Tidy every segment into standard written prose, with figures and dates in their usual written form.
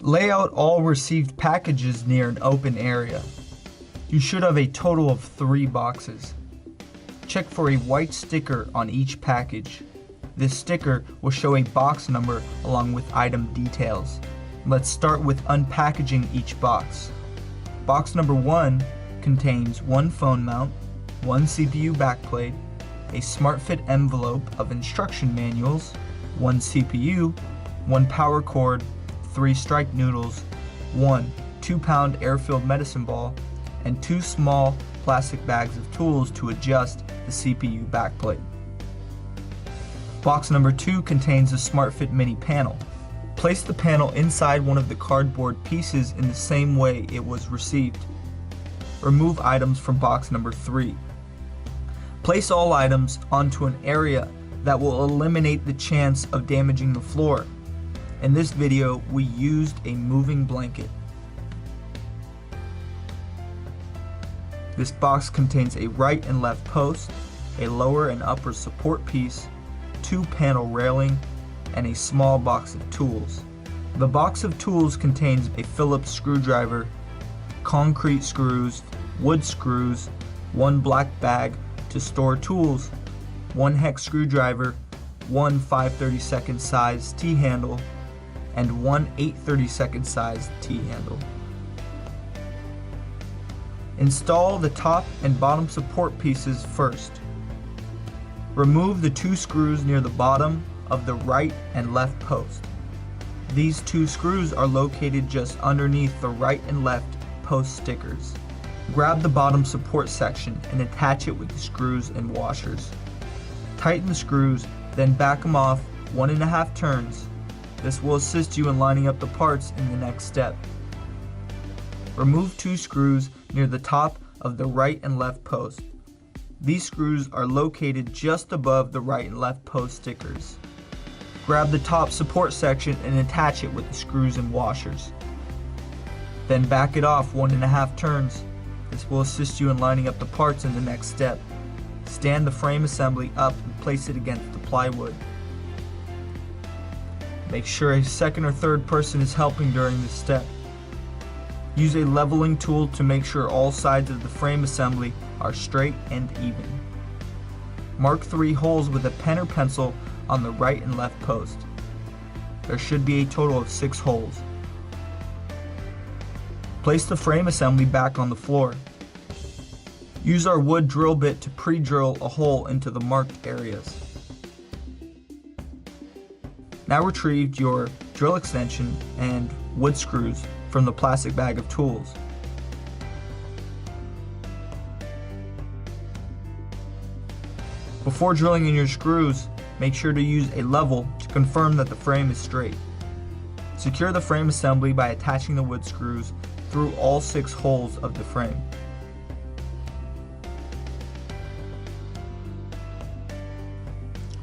Lay out all received packages near an open area. You should have a total of 3 boxes. Check for a white sticker on each package. This sticker will show a box number along with item details. Let's start with unpackaging each box. Box number 1 contains 1 phone mount, 1 CPU backplate, a SMARTfit envelope of instruction manuals, 1 CPU, 1 power cord, 3 strike noodles, 1 2-pound air-filled medicine ball, and 2 small plastic bags of tools to adjust the CPU backplate. Box number 2 contains a SMARTfit mini panel. Place the panel inside one of the cardboard pieces in the same way it was received. Remove items from box number 3. Place all items onto an area that will eliminate the chance of damaging the floor. In this video, we used a moving blanket. This box contains a right and left post, a lower and upper support piece, 2 panel railing, and a small box of tools. The box of tools contains a Phillips screwdriver, concrete screws, wood screws, 1 black bag to store tools, 1 hex screwdriver, 1 5/32 size T-handle, and 1 8/32 size T-handle. Install the top and bottom support pieces first. Remove the 2 screws near the bottom of the right and left post. These 2 screws are located just underneath the right and left post stickers. Grab the bottom support section and attach it with the screws and washers. Tighten the screws, then back them off 1.5 turns. This will assist you in lining up the parts in the next step. Remove 2 screws near the top of the right and left post. These screws are located just above the right and left post stickers. Grab the top support section and attach it with the screws and washers. Then back it off 1.5 turns. This will assist you in lining up the parts in the next step. Stand the frame assembly up and place it against the plywood. Make sure a second or third person is helping during this step. Use a leveling tool to make sure all sides of the frame assembly are straight and even. Mark 3 holes with a pen or pencil on the right and left post. There should be a total of 6 holes. Place the frame assembly back on the floor. Use our wood drill bit to pre-drill a hole into the marked areas. Now retrieve your drill extension and wood screws from the plastic bag of tools. Before drilling in your screws, make sure to use a level to confirm that the frame is straight. Secure the frame assembly by attaching the wood screws through all 6 holes of the frame.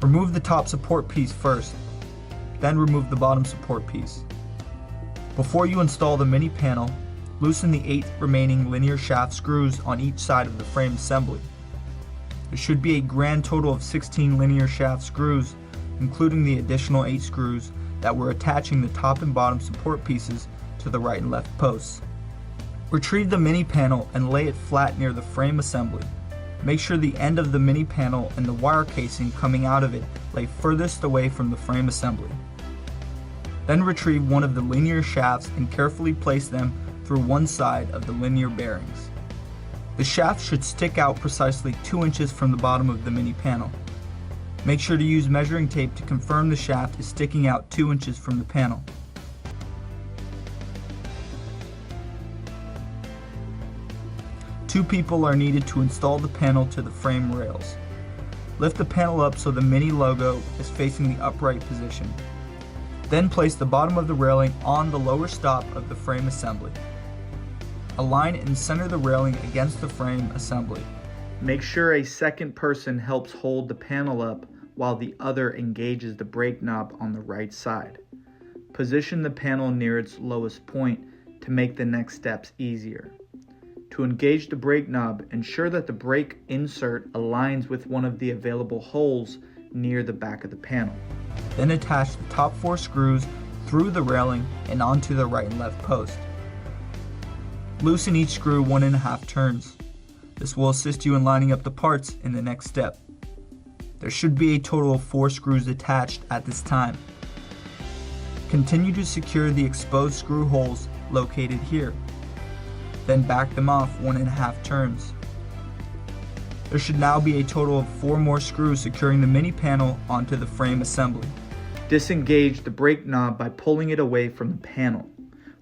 Remove the top support piece first, then remove the bottom support piece. Before you install the mini panel, loosen the 8 remaining linear shaft screws on each side of the frame assembly. There should be a grand total of 16 linear shaft screws, including the additional 8 screws that were attaching the top and bottom support pieces to the right and left posts. Retrieve the mini panel and lay it flat near the frame assembly. Make sure the end of the mini panel and the wire casing coming out of it lay furthest away from the frame assembly. Then retrieve one of the linear shafts and carefully place them through one side of the linear bearings. The shaft should stick out precisely 2 inches from the bottom of the mini panel. Make sure to use measuring tape to confirm the shaft is sticking out 2 inches from the panel. Two people are needed to install the panel to the frame rails. Lift the panel up so the mini logo is facing the upright position. Then place the bottom of the railing on the lower stop of the frame assembly. Align and center the railing against the frame assembly. Make sure a second person helps hold the panel up while the other engages the brake knob on the right side. Position the panel near its lowest point to make the next steps easier. To engage the brake knob, ensure that the brake insert aligns with one of the available holes near the back of the panel. Then attach the top 4 screws through the railing and onto the right and left post. Loosen each screw 1.5 turns. This will assist you in lining up the parts in the next step. There should be a total of 4 screws attached at this time. Continue to secure the exposed screw holes located here. Then back them off 1.5 turns. There should now be a total of 4 more screws securing the mini panel onto the frame assembly. Disengage the brake knob by pulling it away from the panel.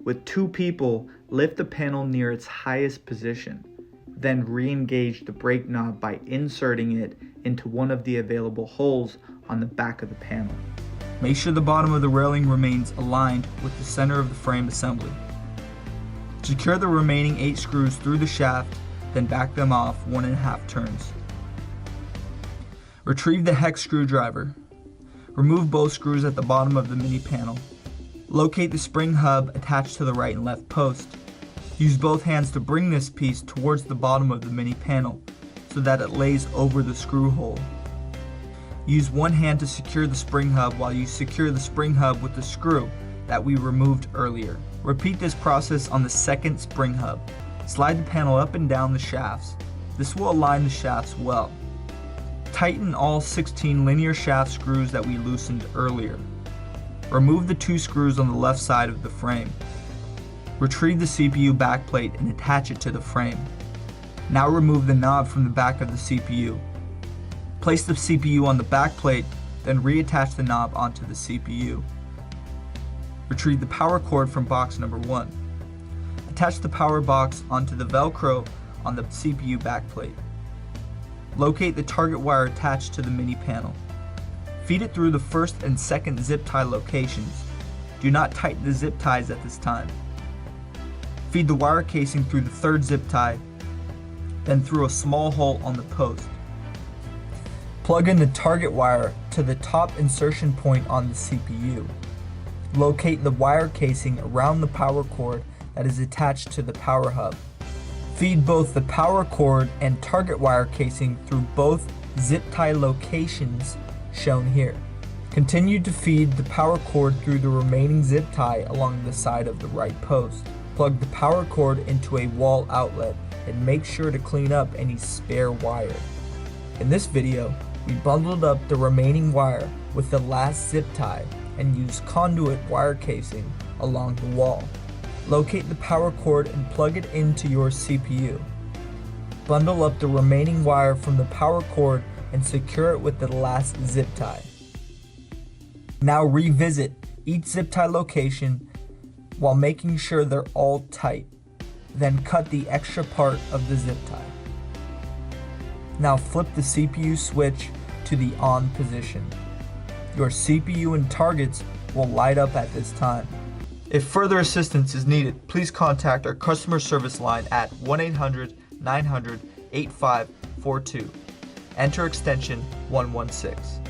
With 2 people, lift the panel near its highest position. Then re-engage the brake knob by inserting it into one of the available holes on the back of the panel. Make sure the bottom of the railing remains aligned with the center of the frame assembly. Secure the remaining 8 screws through the shaft, then back them off 1.5 turns. Retrieve the hex screwdriver. Remove both screws at the bottom of the mini panel. Locate the spring hub attached to the right and left post. Use both hands to bring this piece towards the bottom of the mini panel so that it lays over the screw hole. Use one hand to secure the spring hub while you secure the spring hub with the screw that we removed earlier. Repeat this process on the second spring hub. Slide the panel up and down the shafts. This will align the shafts well. Tighten all 16 linear shaft screws that we loosened earlier. Remove the 2 screws on the left side of the frame. Retrieve the CPU backplate and attach it to the frame. Now remove the knob from the back of the CPU. Place the CPU on the backplate, then reattach the knob onto the CPU. Retrieve the power cord from box number 1. Attach the power box onto the Velcro on the CPU backplate. Locate the target wire attached to the mini panel. Feed it through the first and second zip tie locations. Do not tighten the zip ties at this time. Feed the wire casing through the third zip tie, then through a small hole on the post. Plug in the target wire to the top insertion point on the CPU. Locate the wire casing around the power cord that is attached to the power hub. Feed both the power cord and target wire casing through both zip tie locations shown here. Continue to feed the power cord through the remaining zip tie along the side of the right post. Plug the power cord into a wall outlet and make sure to clean up any spare wire. In this video, we bundled up the remaining wire with the last zip tie and used conduit wire casing along the wall. Locate the power cord and plug it into your CPU. Bundle up the remaining wire from the power cord and secure it with the last zip tie. Now revisit each zip tie location while making sure they're all tight. Then cut the extra part of the zip tie. Now flip the CPU switch to the on position. Your CPU and targets will light up at this time. If further assistance is needed, please contact our customer service line at 1-800-900-8542. Enter extension 116.